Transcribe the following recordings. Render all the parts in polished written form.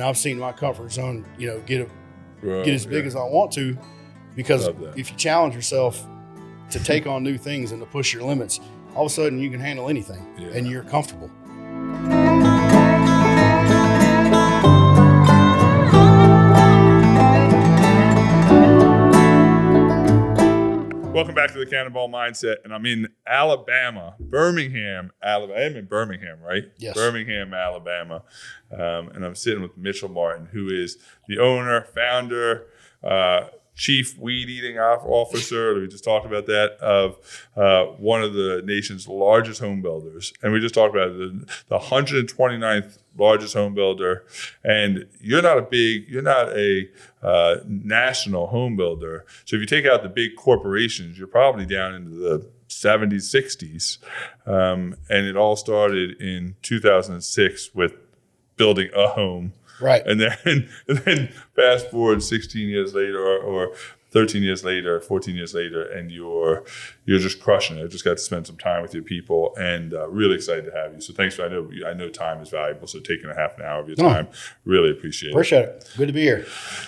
I've seen my comfort zone, get as big as I want to, because if you challenge yourself to take on new things and to push your limits, all of a sudden you can handle anything and you're comfortable. Welcome back to the Cannonball Mindset, and I'm in Alabama, Birmingham, Alabama. I'm in Birmingham, right? Yes. Birmingham, Alabama, and I'm sitting with Mitchell Martin, who is the owner, founder, chief weed eating officer. We just talked about that, of one of the nation's largest home builders, and we just talked about the 129th largest home builder. And you're not a national home builder. So if you take out the big corporations, you're probably down into the 70s, 60s. And it all started in 2006 with building a home. Right. And then fast forward 16 years later or 13 years later, 14 years later, and you're just crushing it. I just got to spend some time with your people, and really excited to have you. So thanks. I know time is valuable, so taking a half an hour of your time, really appreciate it. Good to be here.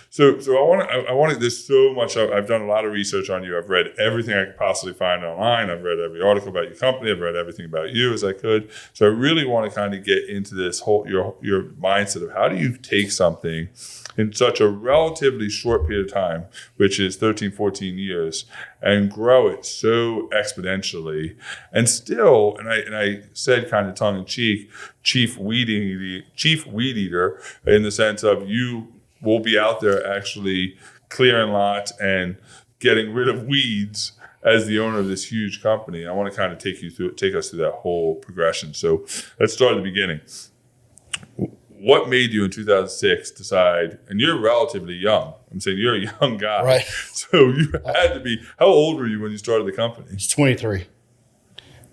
So I wanted this so much. I've done a lot of research on you. I've read everything I could possibly find online. I've read every article about your company. I've read everything about you as I could. So I really want to kind of get into this whole your mindset of how do you take something in such a relatively short period of time, which is 13, 14 years, and grow it so exponentially. And still, and I said kind of tongue in cheek, chief weed eater, in the sense of you will be out there actually clearing lots and getting rid of weeds as the owner of this huge company. I want to kind of take us through that whole progression. So let's start at the beginning. What made you in 2006 decide, and you're relatively young, I'm saying you're a young guy. Right. So you had to be, how old were you when you started the company? It's 23.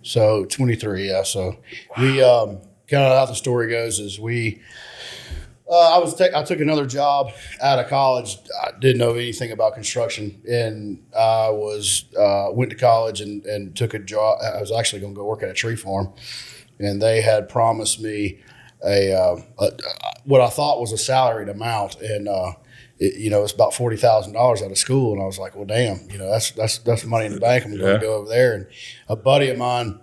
So 23, yeah. So we, kind of how the story goes is I took another job out of college. I didn't know anything about construction, and I went to college and took a job. I was actually going to go work at a tree farm, and they had promised me what I thought was a salaried amount, and it's about $40,000 out of school, and I was like, well, damn, that's money in the bank. I'm going to go over there. And a buddy of mine,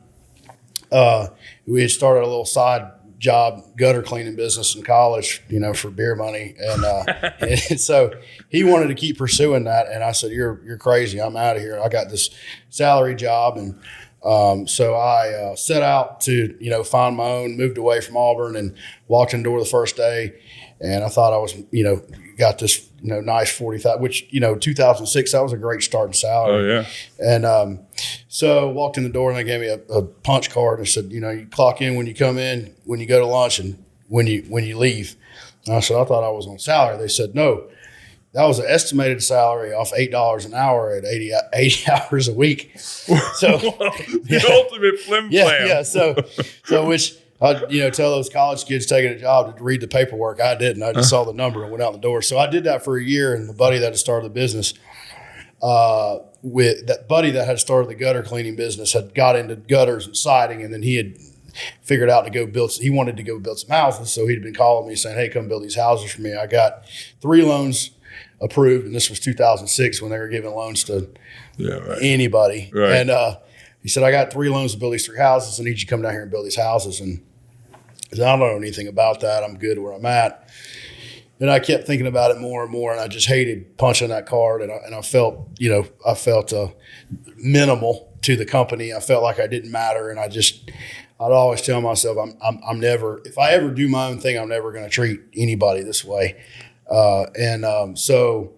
we had started a little side job gutter cleaning business in college, for beer money, and so he wanted to keep pursuing that, and I said, you're crazy, I'm out of here. I got this salary job, and so I set out to, find my own, moved away from Auburn and walked in the door the first day. And I thought I was, got this, nice 40,000, which, 2006, that was a great starting salary. Oh, yeah. And so walked in the door and they gave me a punch card and said, you clock in when you come in, when you go to lunch, and when you leave. And I said, I thought I was on salary. They said, no. That was an estimated salary off $8 an hour at 80 hours a week. So the ultimate flim flam. Yeah. So which I tell those college kids taking a job to read the paperwork. I didn't. I just saw the number and went out the door. So I did that for a year. And the buddy that had started the business, with that buddy that had started the gutter cleaning business, had got into gutters and siding, and then he had figured out he wanted to go build some houses. So he'd been calling me saying, hey, come build these houses for me. I got 3 loans approved, and this was 2006 when they were giving loans to anybody. Right. And he said, I got 3 loans to build these 3 houses. I need you to come down here and build these houses. And I said, I don't know anything about that. I'm good where I'm at. And I kept thinking about it more and more, and I just hated punching that card. And I felt, minimal to the company. I felt like I didn't matter, and I'd always tell myself, I'm never, if I ever do my own thing, I'm never going to treat anybody this way. So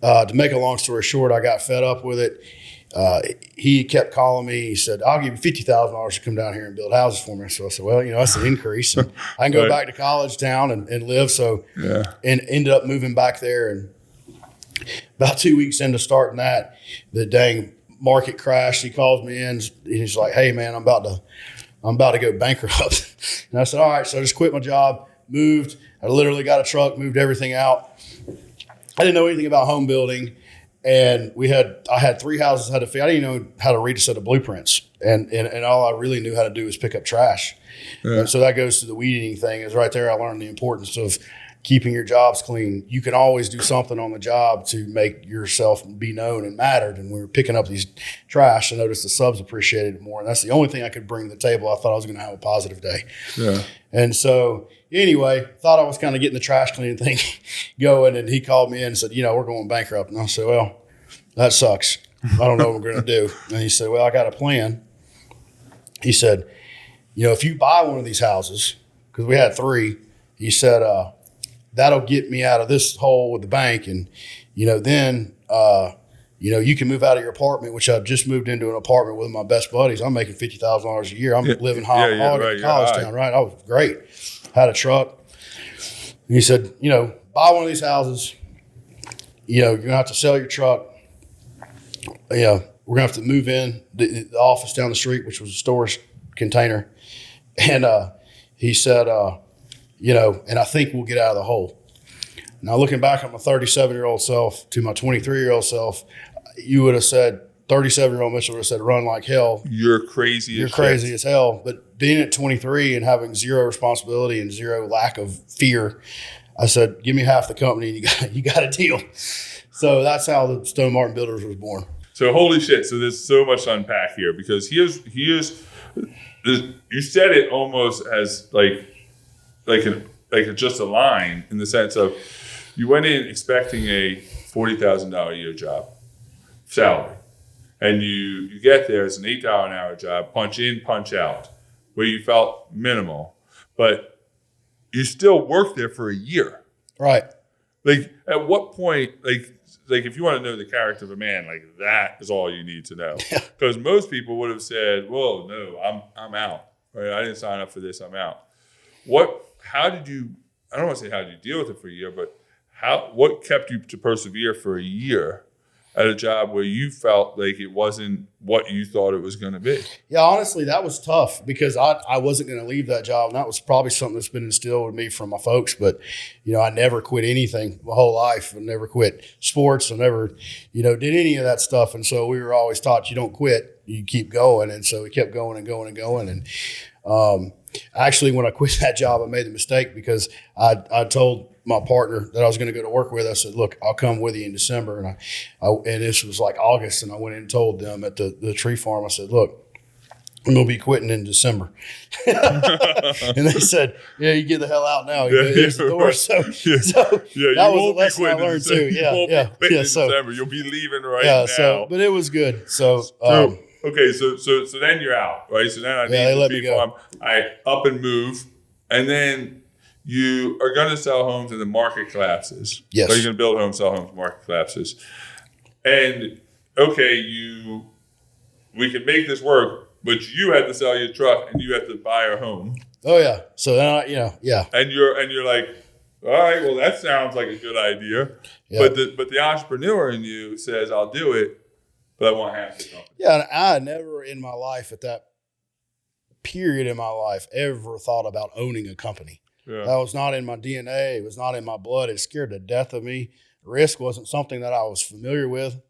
to make a long story short, I got fed up with it. He kept calling me. He said, I'll give you $50,000 to come down here and build houses for me. So I said, well, that's an increase. And I can go back to college town and live. So, and ended up moving back there. And about 2 weeks into starting that, the dang market crashed. He calls me in. He's like, hey man, I'm about to go bankrupt. And I said, all right. So I just quit my job, moved. I literally got a truck, moved everything out. I didn't know anything about home building. And I had 3 houses I didn't even know how to read a set of blueprints. And all I really knew how to do was pick up trash. Yeah. And so that goes to the weed eating thing, is right there I learned the importance of keeping your jobs clean. You can always do something on the job to make yourself be known and mattered. And we were picking up these trash. I noticed the subs appreciated it more. And that's the only thing I could bring to the table. I thought I was going to have a positive day. Yeah. And so anyway, thought I was kind of getting the trash cleaning thing going. And he called me in and said, we're going bankrupt. And I said, well, that sucks. I don't know what we're going to do. And he said, well, I got a plan. He said, if you buy one of these houses, because we had 3, he said, that'll get me out of this hole with the bank. And, then, you can move out of your apartment, which I've just moved into an apartment with my best buddies. I'm making $50,000 a year. I'm living hog in college town, right? I was great. Had a truck. And he said, buy one of these houses. You're going to have to sell your truck. We're going to have to move in the office down the street, which was a storage container. And he said, and I think we'll get out of the hole. Now, looking back at my 37-year-old self to my 23-year-old self, you would have said, 37-year-old Mitchell would have said, run like hell. You're crazy as hell. But being at 23 and having zero responsibility and zero lack of fear, I said, give me half the company and you got a deal. So that's how the Stone Martin Builders was born. So holy shit. So there's so much to unpack here, because here's you said it almost as like just a line, in the sense of you went in expecting a $40,000 a year job salary, and you get there, it's an $8 an hour job, punch in, punch out, where you felt minimal, but you still worked there for a year. Right. Like, at what point, like if you want to know the character of a man, like, that is all you need to know. Because most people would have said, "Whoa, no, I'm out. Right? I didn't sign up for this. I'm out." How did you? I don't want to say how did you deal with it for a year, but what kept you to persevere for a year at a job where you felt like it wasn't what you thought it was going to be? Yeah, honestly, that was tough, because I wasn't going to leave that job. And that was probably something that's been instilled with me from my folks. But, I never quit anything my whole life. I never quit sports. I never, did any of that stuff. And so we were always taught, you don't quit, you keep going. And so we kept going and going and going. And actually, when I quit that job, I made the mistake, because I told my partner that I was going to go to work with. I said, look, I'll come with you in December. And and this was like August. And I went in and told them at the tree farm, I said, look, I'm going to be quitting in December. And they said, yeah, you get the hell out now. Here's the door. So that was a lesson I learned too. Yeah. December. You'll be leaving now. But it was good. So okay. So then you're out, right? So then they let me go. I up and move. And then you are going to sell homes and the market collapses. Yes. So you're going to build homes, sell homes, market collapses. And okay, we can make this work, but you had to sell your truck and you had to buy a home. Oh yeah. So then yeah. And you're like, all right, well, that sounds like a good idea. Yeah. But the entrepreneur in you says, I'll do it, but I want half the company. Yeah, and I never in my life, at that period in my life, ever thought about owning a company. Yeah. That was not in my DNA. It was not in my blood. It scared the death of me. Risk wasn't something that I was familiar with.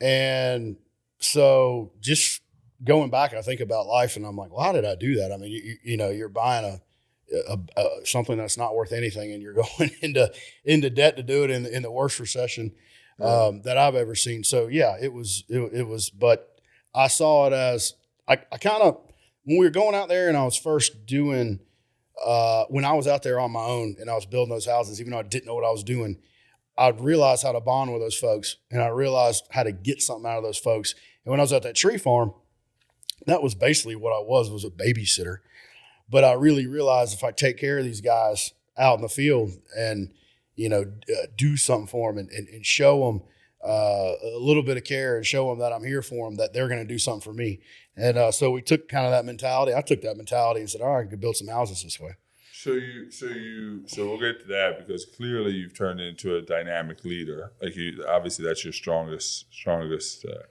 And so just going back, I think about life, and I'm like, well, how did I do that? I mean, you're buying a something that's not worth anything, and you're going into debt to do it in the worst recession that I've ever seen. So yeah, it was, but I saw it as I kind of, when we were going out there and I was first doing, when I was out there on my own and I was building those houses, even though I didn't know what I was doing, I'd realized how to bond with those folks, and I realized how to get something out of those folks. And when I was at that tree farm, that was basically what I was a babysitter. But I really realized if I take care of these guys out in the field and, do something for them and show them a little bit of care and show them that I'm here for them, that they're going to do something for me. And so we took kind of that mentality. I took that mentality and said, all right, I could build some houses this way. So we'll get to that, because clearly you've turned into a dynamic leader. Like, obviously that's your strongest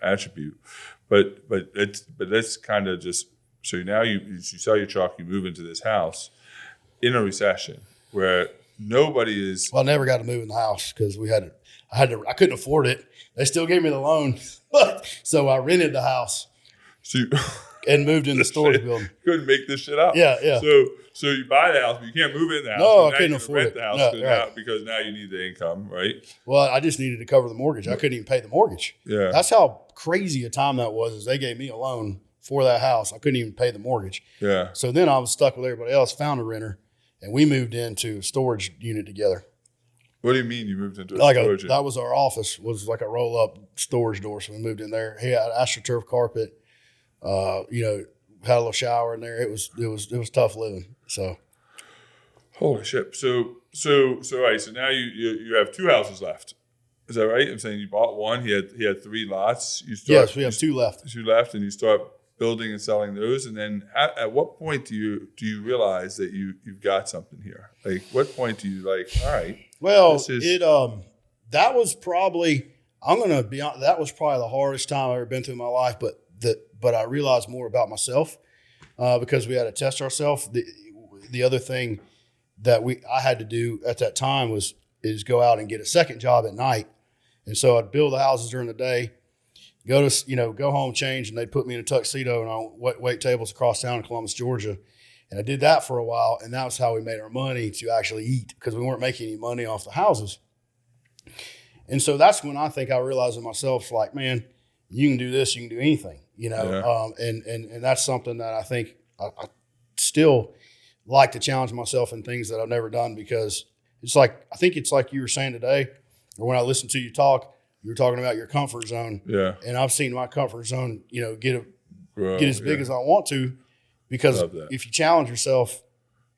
attribute. But let's kind of just, so now you sell your truck, you move into this house in a recession where nobody is. Well, I never got to move in the house because I couldn't afford it. They still gave me the loan, so I rented the house. So and moved in the storage building. Couldn't make this shit up. Yeah. So you buy the house, but you can't move in the house. No, I now couldn't you afford rent it. the house No, right. because now you need the income, right? Well, I just needed to cover the mortgage. I couldn't even pay the mortgage. Yeah. That's how crazy a time that was. Is they gave me a loan for that house. I couldn't even pay the mortgage. Yeah. So then I was stuck with everybody else. Found a renter, and we moved into a storage unit together. What do you mean you moved into a Like storage? that was our office. Was like a roll up storage door. So we moved in there. He had AstroTurf carpet. Had a little shower in there. It was tough living. So. Holy shit. So right. So now you have 2 houses left. Is that right? I'm saying you bought one. He had 3 lots. Yes, we have 2 left. 2 left, and you start building and selling those. And then at what point do you realize that you've got something here? Like, what point do you like? All right. Well, that was probably that was probably the hardest time I've ever been through in my life. But I realized more about myself because we had to test ourselves. The other thing that I had to do at that time is go out and get a second job at night. And so I'd build the houses during the day, go home, change, and they'd put me in a tuxedo and on wait tables across town in Columbus, Georgia. And I did that for a while, and that was how we made our money to actually eat because we weren't making any money off the houses. And so that's when I think I realized in myself, like, man, you can do this, you can do anything, Yeah. And that's something that I think I still like to challenge myself in things that I've never done because I think it's like you were saying today, or when I listened to you talk, you were talking about your comfort zone. Yeah. And I've seen my comfort zone, get as big as I want to, because if you challenge yourself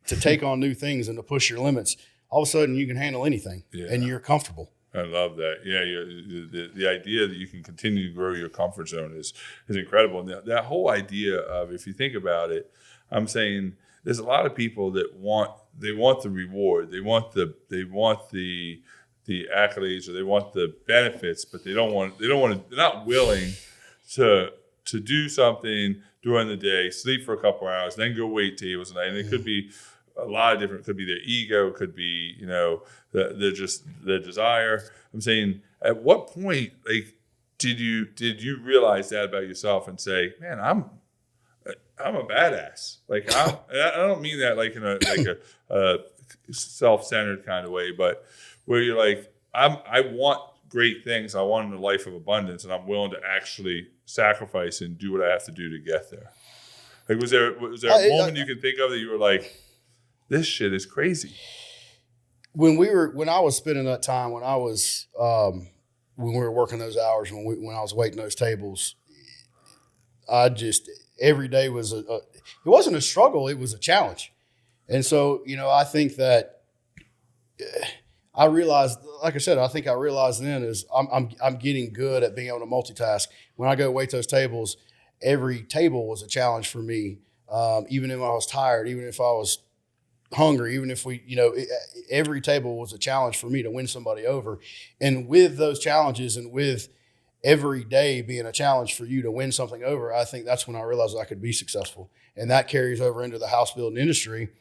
to take on new things and to push your limits, all of a sudden you can handle anything and you're comfortable. I love that. Yeah, the idea that you can continue to grow your comfort zone is incredible. And that whole idea of, if you think about it, I'm saying there's a lot of people that want the reward, they want the accolades, or they want the benefits, but they're not willing to do something during the day, sleep for a couple hours, then go wait tables at night. And it could be a lot of different. It could be their ego, it could be their desire. I'm saying, at what point, like, did you realize that about yourself and say, man, I'm a badass. Like, I don't mean that like in a self-centered kind of way, but where you're like, I want great things. I want a life of abundance, and I'm willing to actually sacrifice and do what I have to do to get there. Like, was there a moment you can think of that you were like, this shit is crazy? When I was spending that time, when we were working those hours, when I was waiting those tables, every day was it wasn't a struggle, it was a challenge. And so, I think that I realized, like I said, I realized then is I'm getting good at being able to multitask. When I go wait those tables, every table was a challenge for me. Even if I was tired, even if I was hungry, even if every table was a challenge for me to win somebody over. And with those challenges and with every day being a challenge for you to win something over, I think that's when I realized I could be successful. And that carries over into the house building industry.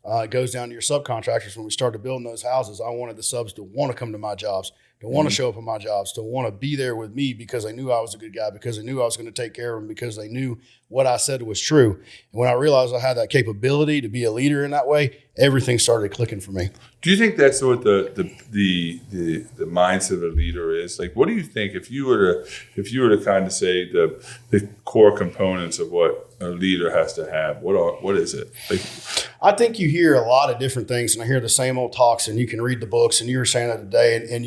It goes down to your subcontractors. When we started building those houses, I wanted the subs to want to come to my jobs, to want to show up at my jobs, to want to be there with me because they knew I was a good guy, because they knew I was going to take care of them, because they knew what I said was true. And when I realized I had that capability to be a leader in that way, everything started clicking for me. Do you think that's what the mindset of a leader is? Like, what do you think if you were to kind of say the core components of what a leader has to have? What is it? Like, I think you hear a lot of different things, and I hear the same old talks, and you can read the books, and you were saying that today. And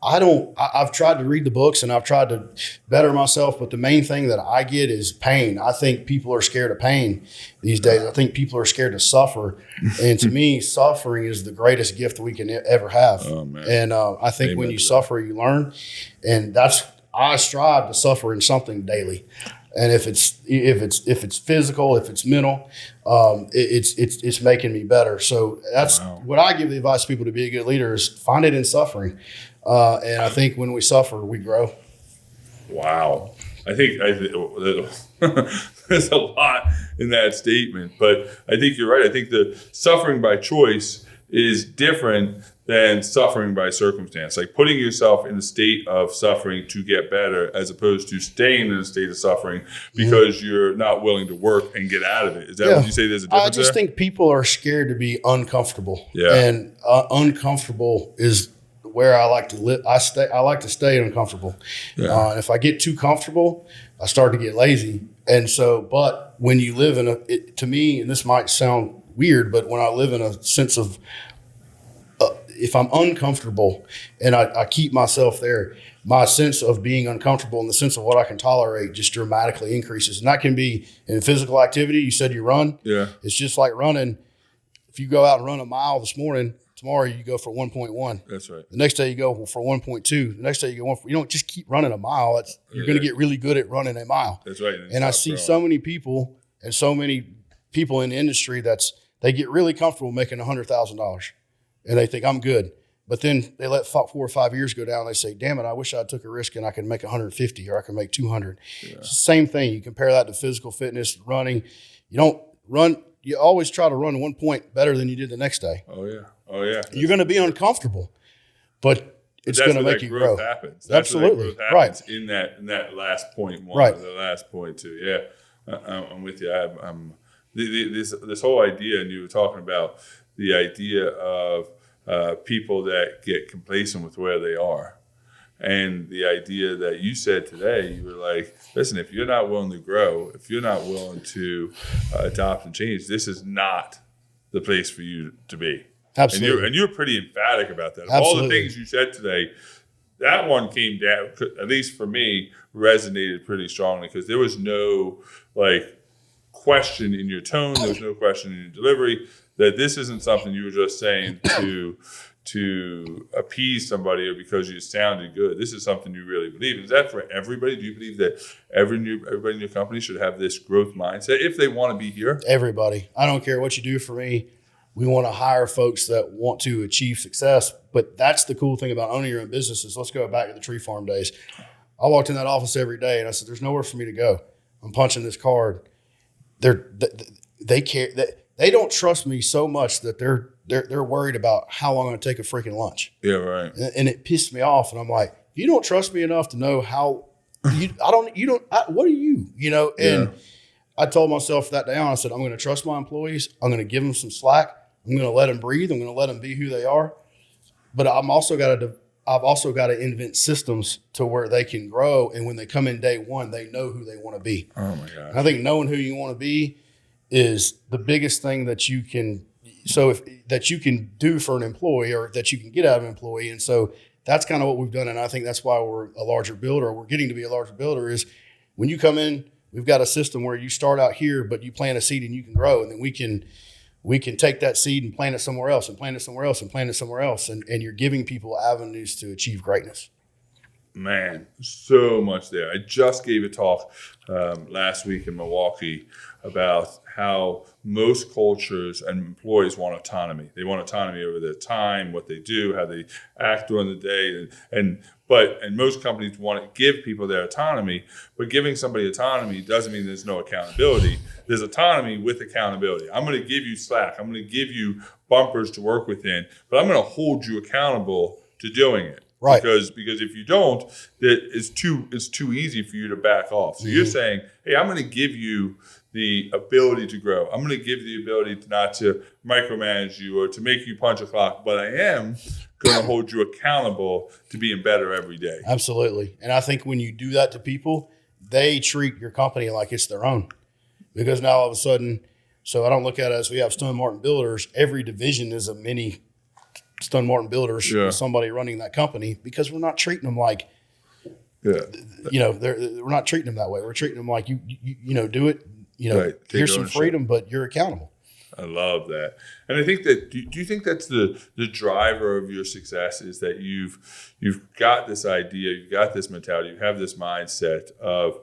I've tried to read the books and I've tried to better myself, but the main thing that I get is pain. I think people are scared of pain these days. I think people are scared to suffer. And to me, suffering is the greatest gift we can ever have. Oh, man. And I think when you suffer, you learn. And I strive to suffer in something daily. And if it's physical, if it's mental, it's making me better. So that's what I give the advice to people to be a good leader is find it in suffering. And I think when we suffer, we grow. Wow. I think there's a lot in that statement, but I think you're right. I think the suffering by choice is different than suffering by circumstance. Like putting yourself in a state of suffering to get better, as opposed to staying in a state of suffering because you're not willing to work and get out of it. Is that what you say? There's a difference I just there? think people are scared to be uncomfortable. Yeah. And uncomfortable is where I like to live. I like to stay uncomfortable. Yeah. And if I get too comfortable, I start to get lazy. And so, but when you live to me, and this might sound weird, but when I live in a sense of, if I'm uncomfortable and I keep myself there, my sense of being uncomfortable and the sense of what I can tolerate just dramatically increases. And that can be in physical activity. You said you run. Yeah. It's just like running. If you go out and run a mile this morning, tomorrow you go for 1.1. That's right. The next day you go for 1.2. The next day you go you don't just keep running a mile. You're going to get really good at running a mile. That's right. And I see so many people in the industry they get really comfortable making $100,000 and they think I'm good. But then they let 4 or 5 years go down. And they say, damn it, I wish I took a risk and I could make 150 or I could make 200. Yeah. It's the same thing. You compare that to physical fitness, running. You don't run. You always try to run 1 point better than you did the next day. Oh, yeah. Oh, yeah. You're going to be uncomfortable, but it's going to make you grow. Happens. That's absolutely. Growth happens in that last point one, right. Or the last point two. Yeah, I'm with you. This whole idea, and you were talking about the idea of people that get complacent with where they are. And the idea that you said today, you were like, listen, if you're not willing to grow, if you're not willing to adopt and change, this is not the place for you to be. Absolutely. And you're pretty emphatic about that. Of Absolutely. all the things you said today, that one came down, at least for me, resonated pretty strongly because there was no question in your tone. There was no question in your delivery that this isn't something you were just saying to appease somebody or because you sounded good. This is something you really believe. Is that for everybody? Do you believe that everybody in your company should have this growth mindset if they want to be here? Everybody. I don't care what you do for me. We want to hire folks that want to achieve success. But that's the cool thing about owning your own businesses. Let's go back to the tree farm days. I walked in that office every day and I said, there's nowhere for me to go. I'm punching this card. They care. They don't trust me so much that they're worried about how long I'm going to take a freaking lunch. Yeah, right. And it pissed me off. And I'm like, you don't trust me enough to know how what are you, And Yeah. I told myself that day on, I said, I'm going to trust my employees. I'm going to give them some slack. I'm going to let them breathe. I'm going to let them be who they are. But I've also got to invent systems to where they can grow. And when they come in day one, they know who they want to be. Oh my gosh. I think knowing who you want to be is the biggest thing that you can do for an employee or that you can get out of an employee. And so that's kind of what we've done. And I think that's why we're a larger builder, or we're getting to be a larger builder, is when you come in, we've got a system where you start out here, but you plant a seed and you can grow. And then we can take that seed and plant it somewhere else and plant it somewhere else and plant it somewhere else. And you're giving people avenues to achieve greatness. Man, so much there. I just gave a talk last week in Milwaukee about how most cultures and employees want autonomy. They want autonomy over their time, what they do, how they act during the day, and most companies want to give people their autonomy. But giving somebody autonomy doesn't mean there's no accountability. There's autonomy with accountability. I'm going to give you slack. I'm going to give you bumpers to work within, but I'm going to hold you accountable to doing it. Right. Because if you don't, it's too easy for you to back off. So you're saying, hey, I'm going to give you the ability to grow. I'm going to give you the ability not to micromanage you or to make you punch a clock, but I am going to hold you accountable to being better every day. Absolutely. And I think when you do that to people, they treat your company like it's their own. Because now all of a sudden, so I don't look at it as we have Stone Martin Builders. Every division is a mini Stone Martin Builders, somebody running that company, because we're not treating them like, we're not treating them that way. We're treating them like you do it. Right. Here's some freedom, but you're accountable. I love that. And I think that, do you think that's the driver of your success, is that you've got this idea, you've got this mentality, you have this mindset of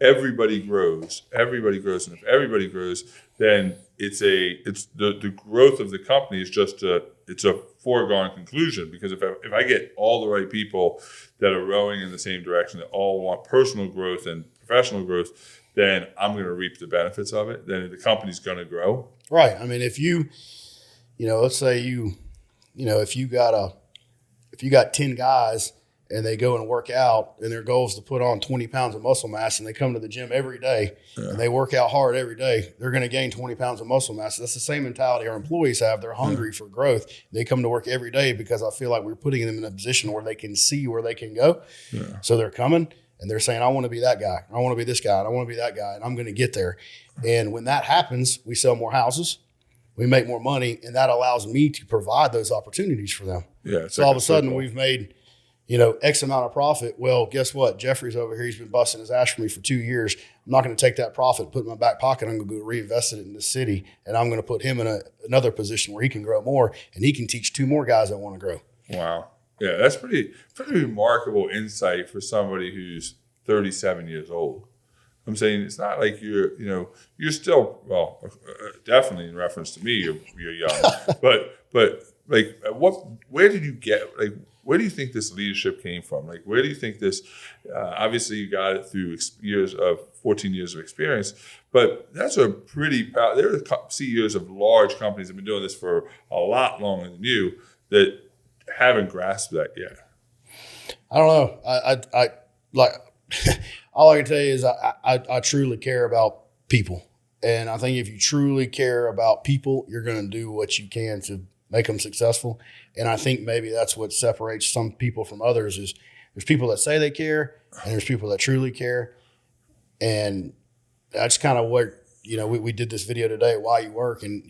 everybody grows. And if everybody grows, then it's the growth of the company is it's a foregone conclusion, because if I get all the right people that are rowing in the same direction, that all want personal growth and professional growth, then I'm going to reap the benefits of it. Then the company's going to grow. Right. I mean, if you, let's say you if you got 10 guys and they go and work out and their goal is to put on 20 pounds of muscle mass and they come to the gym every day and they work out hard every day, they're going to gain 20 pounds of muscle mass. That's the same mentality our employees have. They're hungry for growth. They come to work every day because I feel like we're putting them in a position where they can see where they can go. Yeah. So they're coming and they're saying, I want to be that guy. I want to be this guy. And I want to be that guy. And I'm going to get there. And when that happens, we sell more houses. We make more money, and that allows me to provide those opportunities for them. Yeah. So all of a sudden we've made, X amount of profit. Well, guess what? Jeffrey's over here. He's been busting his ass for me for 2 years. I'm not going to take that profit, put it in my back pocket. I'm going to go reinvest it in the city, and I'm going to put him in another position where he can grow more, and he can teach 2 more guys that want to grow. Wow. Yeah, that's pretty remarkable insight for somebody who's 37 years old. I'm saying it's not like you're still, well, definitely in reference to me, you're young, but like where did you get, like, where do you think this leadership came from? Like, where do you think this, obviously you got it through 14 years of experience, but that's a pretty, there are CEOs of large companies that have been doing this for a lot longer than you that haven't grasped that yet. I don't know. I like, all I can tell you is I truly care about people. And I think if you truly care about people, you're going to do what you can to make them successful. And I think maybe that's what separates some people from others is there's people that say they care and there's people that truly care. And that's kind of what, we did this video today, Why You Work. And,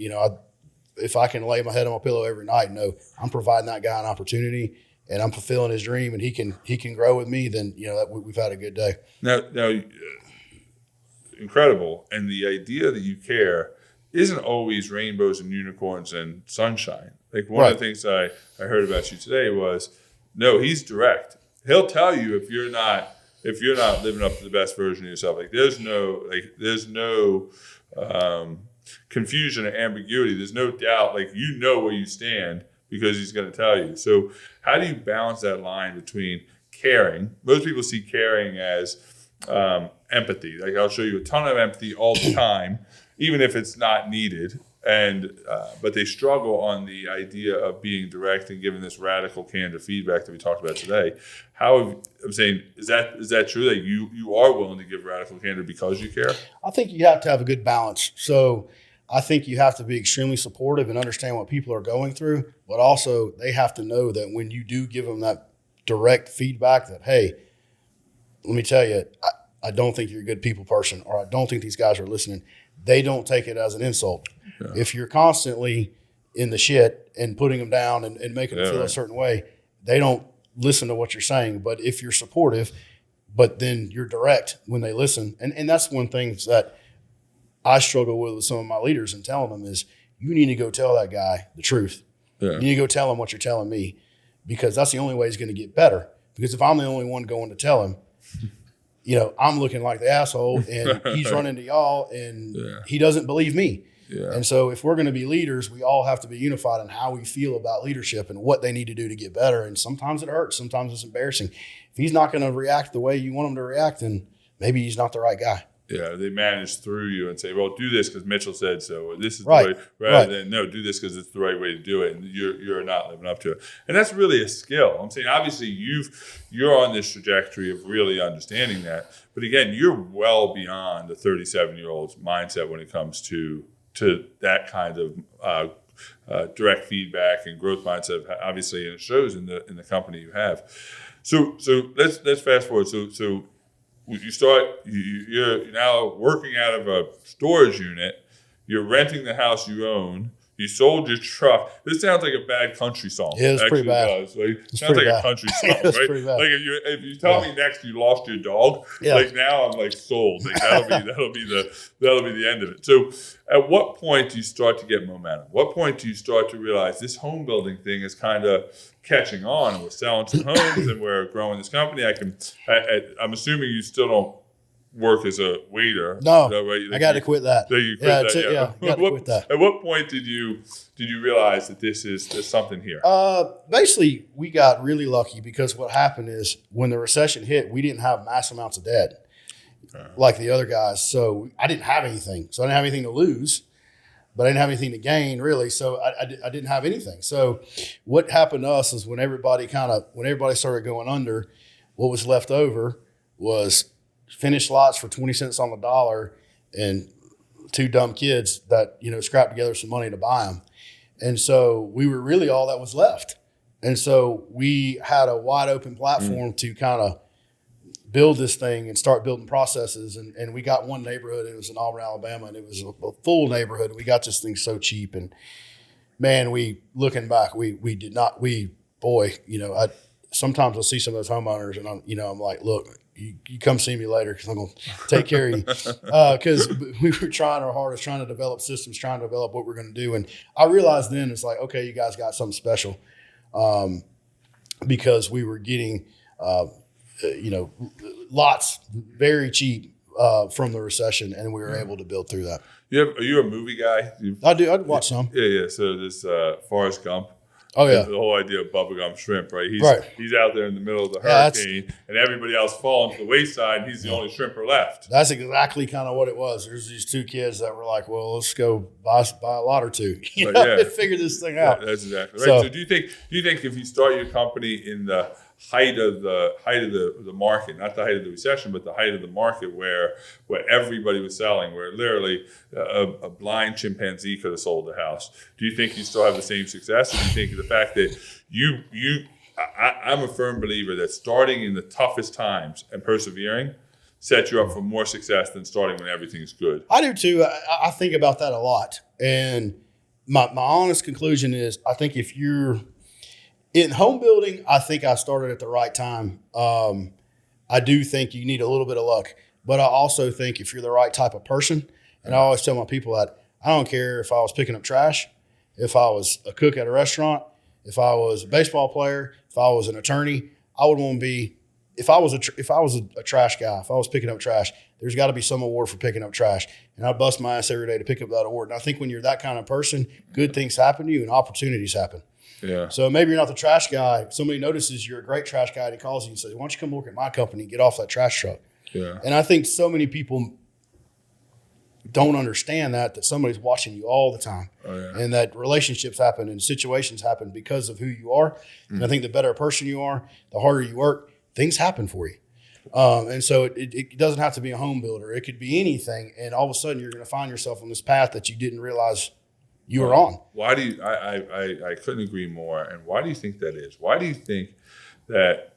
if I can lay my head on my pillow every night and know I'm providing that guy an opportunity and I'm fulfilling his dream and he can grow with me, then, we've had a good day. Now, incredible. And the idea that you care isn't always rainbows and unicorns and sunshine. Like one of the things I heard about you today was, no, he's direct. He'll tell you if you're not living up to the best version of yourself. Like there's no confusion or ambiguity. There's no doubt. Like where you stand because he's going to tell you. So how do you balance that line between caring? Most people see caring as empathy. Like I'll show you a ton of empathy all the time, even if it's not needed. And but they struggle on the idea of being direct and giving this radical candor feedback that we talked about today. I'm saying, is that true that you are willing to give radical candor because you care? I think you have to have a good balance. So I think you have to be extremely supportive and understand what people are going through, but also they have to know that when you do give them that direct feedback that, hey, let me tell you, I don't think you're a good people person, or I don't think these guys are listening. They don't take it as an insult. Yeah. If you're constantly in the shit and putting them down and making them feel a certain way, they don't listen to what you're saying. But if you're supportive, but then you're direct when they listen, and that's one thing that I struggle with some of my leaders and telling them is you need to go tell that guy the truth. Yeah. You need to go tell him what you're telling me, because that's the only way he's going to get better. Because if I'm the only one going to tell him, I'm looking like the asshole and he's running to y'all and he doesn't believe me. Yeah. And so if we're going to be leaders, we all have to be unified in how we feel about leadership and what they need to do to get better. And sometimes it hurts. Sometimes it's embarrassing. If he's not going to react the way you want him to react, then maybe he's not the right guy. Yeah, they manage through you and say, well, do this because Mitchell said so. Or this is the way, rather than, no, do this because it's the right way to do it. And you're not living up to it. And that's really a skill. I'm saying, obviously, you're on this trajectory of really understanding that. But again, you're well beyond the 37-year-old's mindset when it comes to that kind of direct feedback and growth mindset, obviously, and it shows in the company you have. So let's fast forward. So you're now working out of a storage unit. You're renting the house you own. You sold your truck. This sounds like a bad country song. Yeah, it's pretty bad. It sounds like a country song, right? Like if you tell me next you lost your dog, like now I'm like sold. Like that'll be the end of it. So at what point do you start to get momentum? What point do you start to realize this home building thing is kind of catching on and we're selling some homes and we're growing this company? I'm assuming you still don't work as a waiter. No, I got to quit that. So you quit that. Got to quit that. At what point did you realize that there's something here? Basically, we got really lucky because what happened is when the recession hit, we didn't have mass amounts of debt like the other guys. So I didn't have anything. So I didn't have anything to lose. but I didn't have anything to gain really. So I didn't have anything. So what happened to us is when everybody started going under, what was left over was finished lots for 20 cents on the dollar and two dumb kids that, scrapped together some money to buy them. And so we were really all that was left. And so we had a wide open platform to kind of build this thing and start building processes. And we got one neighborhood. It was in Auburn, Alabama, and it was a full neighborhood. We got this thing so cheap. And man, looking back, sometimes I'll see some of those homeowners and I'm like, look, you come see me later because I'm going to take care of you. Because we were trying our hardest, trying to develop systems, trying to develop what we're going to do. And I realized then it's like, okay, you guys got something special, because we were getting, lots very cheap from the recession, and we were able to build through that. Are you a movie guy? I'd watch some. Yeah. So this Forrest Gump. Oh yeah, the whole idea of bubblegum shrimp, right? He's out there in the middle of the hurricane, and everybody else falling to the wayside. And he's the only shrimper left. That's exactly kind of what it was. There's these two kids that were like, "Well, let's go buy a lot or two, figure this thing out." That's exactly right. So do you think if you start your company in the height of the market, not the height of the recession, but the height of the market where everybody was selling, where literally a blind chimpanzee could have sold the house, do you think you still have the same success? Or do you think the fact that I'm a firm believer that starting in the toughest times and persevering sets you up for more success than starting when everything's good? I do too. I think about that a lot. And my honest conclusion is I think if you're in home building, I think I started at the right time. I do think you need a little bit of luck, but I also think if you're the right type of person, and I always tell my people that I don't care if I was picking up trash, if I was a cook at a restaurant, if I was a baseball player, if I was an attorney, I would want to be. If I was a trash guy, if I was picking up trash, there's got to be some award for picking up trash, and I'd bust my ass every day to pick up that award. And I think when you're that kind of person, good things happen to you and opportunities happen. Yeah. So maybe you're not the trash guy. Somebody notices you're a great trash guy and he calls you and says, "Why don't you come work at my company and get off that trash truck?" Yeah. And I think so many people don't understand that somebody's watching you all the time, and that relationships happen and situations happen because of who you are. And I think the better person you are, the harder you work, things happen for you. And so it doesn't have to be a home builder. It could be anything. And all of a sudden you're going to find yourself on this path that you didn't realize you were on. Why do you, I couldn't agree more. And why do you think that is? Why do you think that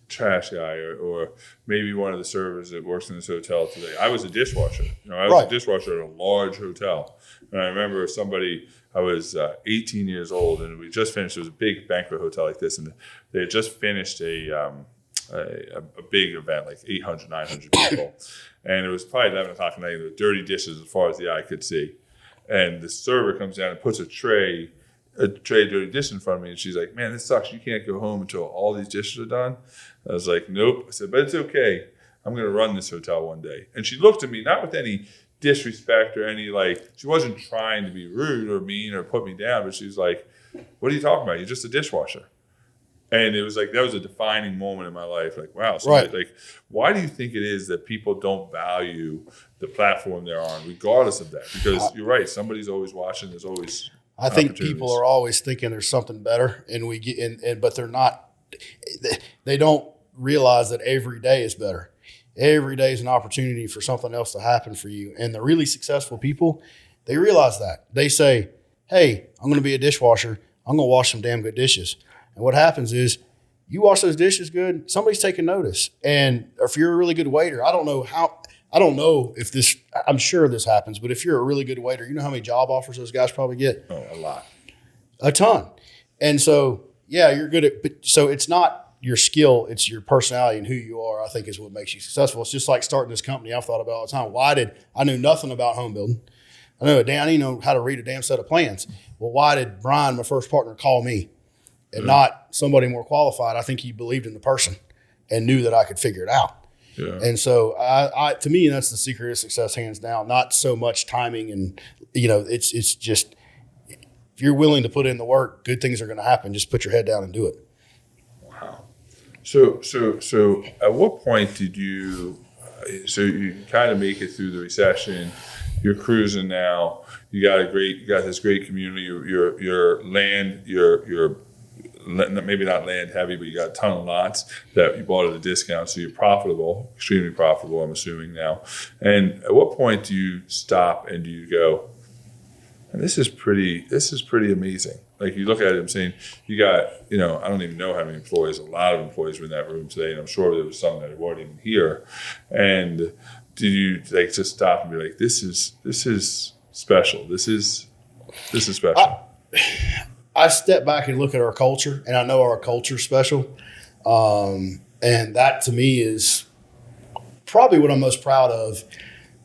trash guy or maybe one of the servers that works in this hotel today? I was a dishwasher. I was a dishwasher at a large hotel. And I remember I was 18 years old, and we just finished, it was a big banquet hotel like this, and they had just finished a big event, like 800, 900 people. And it was probably 11 o'clock at night, with dirty dishes as far as the eye could see. And the server comes down and puts a tray of dirty dishes in front of me, and she's like, "Man, this sucks. You can't go home until all these dishes are done." I was like, "Nope." I said, "But it's okay. I'm going to run this hotel one day." And she looked at me, not with any disrespect or any, she wasn't trying to be rude or mean or put me down, but she's like, "What are you talking about? You're just a dishwasher." And it was like, that was a defining moment in my life. Like, wow. So why do you think it is that people don't value the platform they're on, regardless of that? Because you're right. Somebody's always watching. There's always I think people are always thinking there's something better, and we get but they're not. They don't realize that every day is better. Every day is an opportunity for something else to happen for you. And the really successful people, they realize that. They say, "Hey, I'm going to be a dishwasher. I'm going to wash some damn good dishes." And what happens is you wash those dishes good, somebody's taking notice. And if you're a really good waiter, I don't know if this, I'm sure this happens, but if you're a really good waiter, you know how many job offers those guys probably get? Oh, a lot. A ton. And so, yeah, you're good at, but so it's not your skill, it's your personality and who you are, I think, is what makes you successful. It's just like starting this company. I've thought about all the time. I knew nothing about home building. I didn't know how to read a damn set of plans. Well, why did Brian, my first partner, call me? And not somebody more qualified? I think he believed in the person and knew that I could figure it out. Yeah. And so to me, that's the secret of success, hands down. Not so much timing and, it's just, if you're willing to put in the work, good things are going to happen. Just put your head down and do it. Wow. So at what point did you kind of make it through the recession You're cruising now. You got this great community. Your land, your maybe not land heavy, but you got a ton of lots that you bought at a discount, so you're profitable, extremely profitable, I'm assuming now. And at what point do you stop and do you go, this is pretty amazing? Like, you look at it and saying, you got, I don't even know how many employees, a lot of employees were in that room today, and I'm sure there was some that weren't even here. And did you just stop and be like, this is special. This is special. I step back and look at our culture, and I know our culture's special. And that to me is probably what I'm most proud of.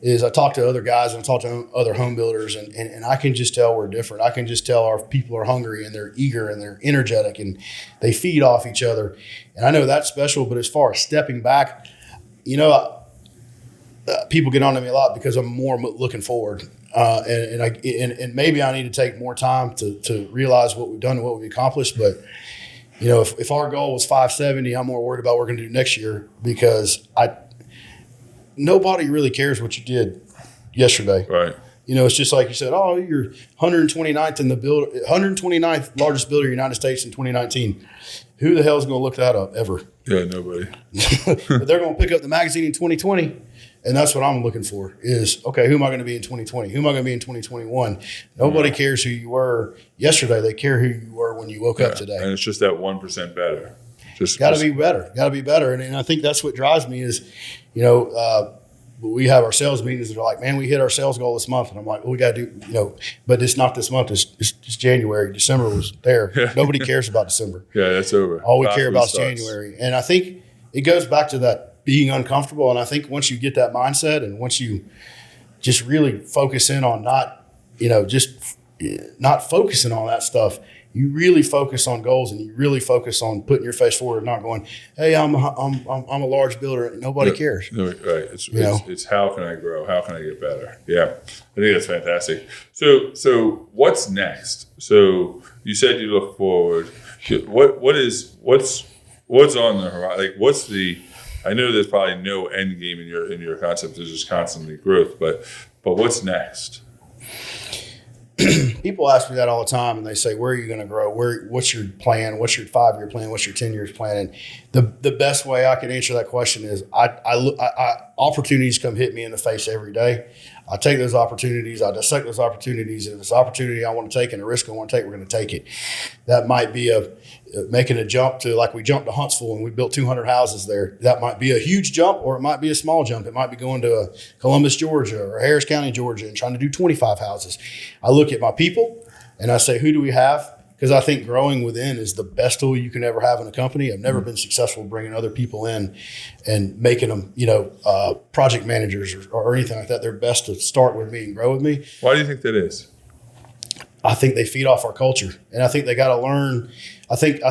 Is I talk to other guys and I talk to other home builders, and I can just tell we're different. I can just tell our people are hungry and they're eager and they're energetic and they feed off each other. And I know that's special, but as far as stepping back, people get on to me a lot because I'm more looking forward. And maybe I need to take more time to realize what we've done and what we've accomplished. But, if our goal was 570, I'm more worried about what we're going to do next year, because nobody really cares what you did yesterday. Right. It's just like you said, oh, you're 129th in the 129th largest builder in the United States in 2019. Who the hell is going to look that up ever? Yeah, nobody. But they're going to pick up the magazine in 2020. And that's what I'm looking for is, okay, who am I going to be in 2020? Who am I going to be in 2021? Nobody cares who you were yesterday. They care who you were when you woke up today. And it's just that 1% better. Got to be better. Got to be better. And I think that's what drives me is, we have our sales meetings that are like, man, we hit our sales goal this month. And I'm like, well, we got to do, but it's not this month. It's January. December was there. Nobody cares about December. Yeah, that's over. All we care about is January. And I think it goes back to that being uncomfortable. And I think once you get that mindset and once you just really focus in on not focusing on that stuff, you really focus on goals and you really focus on putting your face forward and not going, hey, I'm a large builder and nobody cares. No, right. It's how can I grow? How can I get better? Yeah. I think that's fantastic. So what's next? So you said you look forward. What's on the horizon? Like, I know there's probably no end game in your concept. There's just constantly growth, but what's next? People ask me that all the time, and they say, where are you going to grow? What's your plan? What's your 5-year plan? What's your 10-year plan? And the best way I can answer that question is opportunities come hit me in the face every day. I take those opportunities. I dissect those opportunities. And if it's an opportunity I want to take and a risk I want to take, we're going to take it. That might be making a jump to, like we jumped to Huntsville and we built 200 houses there. That might be a huge jump, or it might be a small jump. It might be going to Columbus, Georgia or Harris County, Georgia, and trying to do 25 houses. I look at my people and I say, who do we have? Because I think growing within is the best tool you can ever have in a company. I've never been successful bringing other people in and making them, project managers or anything like that. They're best to start with me and grow with me. Why do you think that is? I think they feed off our culture, and I think they got to learn. I think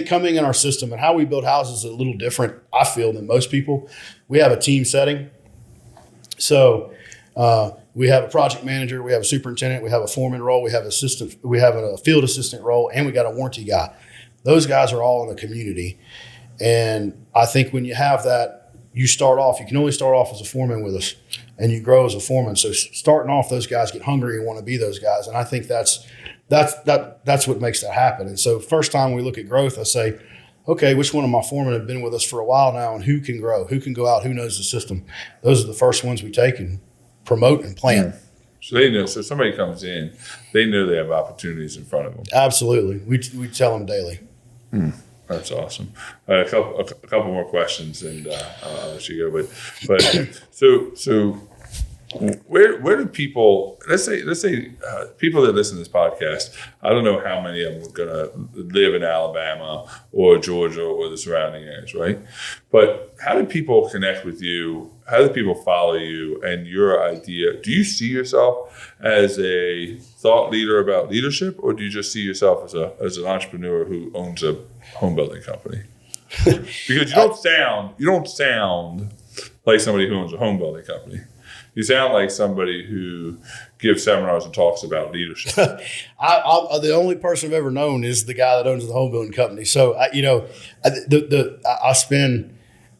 coming in our system and how we build houses is a little different, I feel, than most people. We have a team setting. So we have a project manager, we have a superintendent, we have a foreman role, we have assistant, we have a field assistant role, and we got a warranty guy. Those guys are all in a community. And I think when you have that, you can only start off as a foreman with us, and you grow as a foreman. So starting off, those guys get hungry and want to be those guys. And I think that's what makes that happen. And so first time we look at growth, I say, okay, which one of my foremen have been with us for a while now, and who can grow, who can go out, who knows the system? Those are the first ones we take and promote and plan. So they know. So somebody comes in, they know they have opportunities in front of them. Absolutely, we tell them daily. That's awesome. A couple more questions, and I'll let you go. But so where do people? Let's say people that listen to this podcast. I don't know how many of them are going to live in Alabama or Georgia or the surrounding areas, right? But how do people connect with you? How do people follow you and your idea? Do you see yourself as a thought leader about leadership, or do you just see yourself as an entrepreneur who owns a home building company? Because you don't sound like somebody who owns a home building company. You sound like somebody who gives seminars and talks about leadership. The only person I've ever known is the guy that owns the home building company. So I spend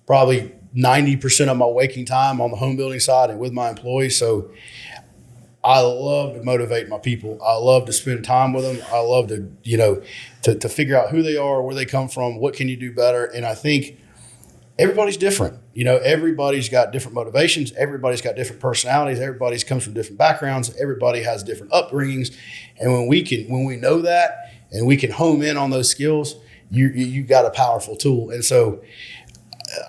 probably 90% of my waking time on the home building side and with my employees. So I love to motivate my people. I love to spend time with them. I love to, to figure out who they are, where they come from, what can you do better. And I think everybody's different. Everybody's got different motivations. Everybody's got different personalities. Everybody comes from different backgrounds. Everybody has different upbringings. And when we know that and we can home in on those skills, you got a powerful tool. And so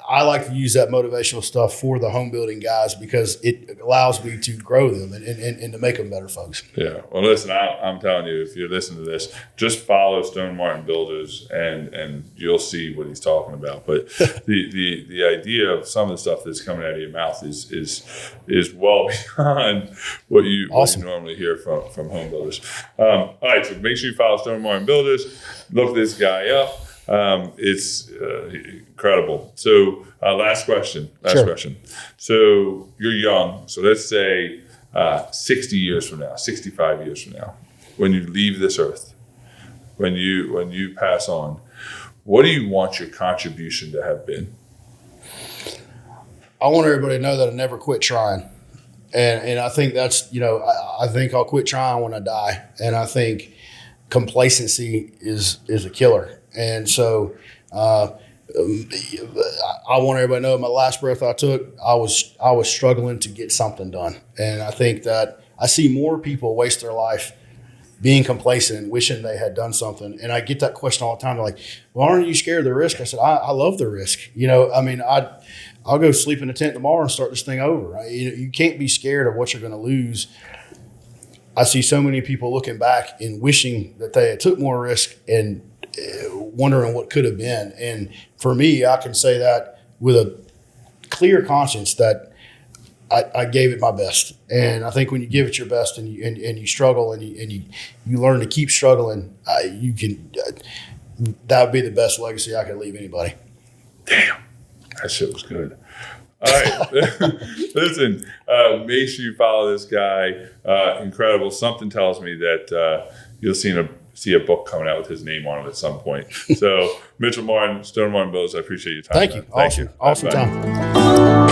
I like to use that motivational stuff for the home building guys because it allows me to grow them and to make them better folks. Yeah. Well, listen, I'm telling you, if you're listening to this, just follow Stone Martin Builders and you'll see what he's talking about. But the idea of some of the stuff that's coming out of your mouth is well beyond what you normally hear from home builders. All right. So make sure you follow Stone Martin Builders. Look this guy up. It's incredible. So last question. So you're young. So let's say 60 years from now, 65 years from now, when you leave this earth, when you pass on, what do you want your contribution to have been? I want everybody to know that I never quit trying. And I think that's, I think I'll quit trying when I die. And I think complacency is a killer. And so I want everybody to know my last breath I took, I was struggling to get something done. And I think that I see more people waste their life being complacent and wishing they had done something. And I get that question all the time. They're like, well, aren't you scared of the risk? I said, I love the risk. I'll go sleep in a tent tomorrow and start this thing over. Right? You can't be scared of what you're going to lose. I see so many people looking back and wishing that they had took more risk and wondering what could have been. And for me, I can say that with a clear conscience that I gave it my best. And I think when you give it your best and you struggle and you learn to keep struggling, you can. That would be the best legacy I could leave anybody. Damn, that shit was good. All right, listen. Make sure you follow this guy. Incredible. Something tells me that you'll see a book coming out with his name on it at some point. So Mitchell Martin, Stone Martin Builders, I appreciate your time. Thank you. Awesome time.